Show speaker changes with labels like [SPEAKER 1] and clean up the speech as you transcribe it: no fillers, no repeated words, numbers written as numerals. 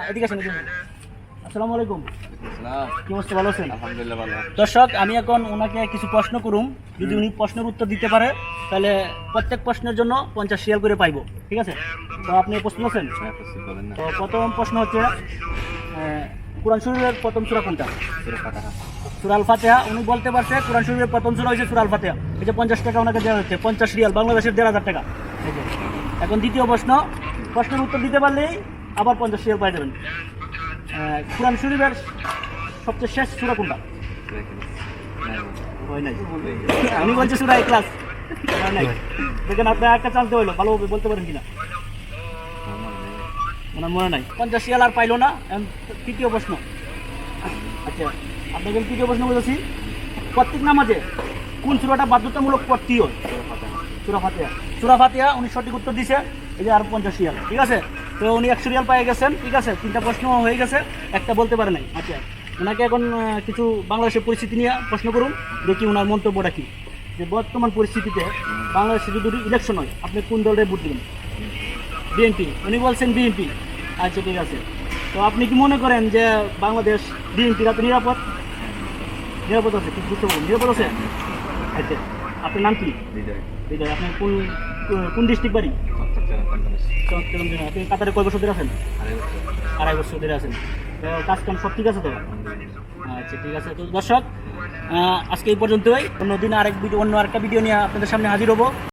[SPEAKER 1] এদিকে আসেন, এদিকে আসেন। আসসালামু আলাইকুম। কি অবস্থা, ভালো আছেন?
[SPEAKER 2] আলহামদুলিল্লাহ ভালো।
[SPEAKER 1] দর্শক, আমি এখন ওনাকে কিছু প্রশ্ন করুম, যদি উনি প্রশ্নের উত্তর দিতে পারে তাহলে প্রত্যেক প্রশ্নের জন্য 50 রিয়াল করে পাইবো, ঠিক আছে? তো আপনি প্রশ্ন আছেন?
[SPEAKER 2] হ্যাঁ, প্রস্তুত বলেন না।
[SPEAKER 1] তো প্রথম প্রশ্ন হচ্ছে কোরআন শরীফের প্রথম সূরা কোনটা?
[SPEAKER 2] সূরা ফাতিহা।
[SPEAKER 1] সূরা আল ফাতিহা। উনি বলতে পারছে কোরআন শরীফের প্রথম সূরা হচ্ছে সূরা আল ফাতিহা। এই যে 50 টাকা ওনাকে দেওয়া হচ্ছে, 50 রিয়াল, বাংলাদেশের 1,500 টাকা। এই যে। এখন দ্বিতীয় প্রশ্ন, প্রশ্নের উত্তর দিতে পারলেই আবার 50 রিয়াল পাই যাবেন। কোরআন শরীফের সবচেয়ে শেষ সূরা কোনটা? হয় নাই। আমি বলছি সূরা ইখলাস। হয় নাই। দেখেন, আপনার একটা চান্স দেওয়া হলো, ভালোভাবে বলতে পারেন কিনা। ওনার মনে নাই। 50 রিয়াল আর পাইলো না। তৃতীয় প্রশ্ন। আচ্ছা, আপনাকে তৃতীয় প্রশ্ন বলেছি, প্রত্যেক নামাজে কোন সূরাটা বাধ্যতামূলক পড়তেই হয়? সূরা ফাতিহা। সূরা ফাতিহা। উনি সঠিক উত্তর দিছে। এই যে আর 50 রিয়াল, ঠিক আছে? তো উনি 100 রিয়াল পেয়ে গেছেন, ঠিক আছে? 3টা প্রশ্ন হয়ে গেছে, একটা বলতে পারে নাই। আচ্ছা, ওনাকে এখন কিছু বাংলাদেশের পরিস্থিতি নিয়ে প্রশ্ন করুন, দেখি ওনার মন্তব্যটা কি। যে বর্তমান পরিস্থিতিতে বাংলাদেশে যদি ইলেকশন হয়, আপনি কোন দলের ভোট দেবেন? বিএনপি। উনি বলছেন বিএনপি। আচ্ছা, ঠিক আছে। তো আপনি কি মনে করেন যে বাংলাদেশ বিএনপির হাতে নিরাপদ? নিরাপদ আছে? ঠিক বুঝতে পারবেন, নিরাপদ আছে। আচ্ছা, আপনার নাম কি?
[SPEAKER 2] বিজয়।
[SPEAKER 1] বিজয়। আপনি কোন কোন ডিস্ট্রিক্ট বাড়ি? চট্টগ্রাম জেলা। আপনি কাতারে কয় বছর ধরে আছেন? 2.5 বছর ধরে আছেন। তো কাজ কাম সব ঠিক আছে তো? আচ্ছা, ঠিক আছে। তো দর্শক, আজকে এই পর্যন্তই। অন্যদিন অন্য আরেকটা ভিডিও নিয়ে আপনাদের সামনে হাজির হবো।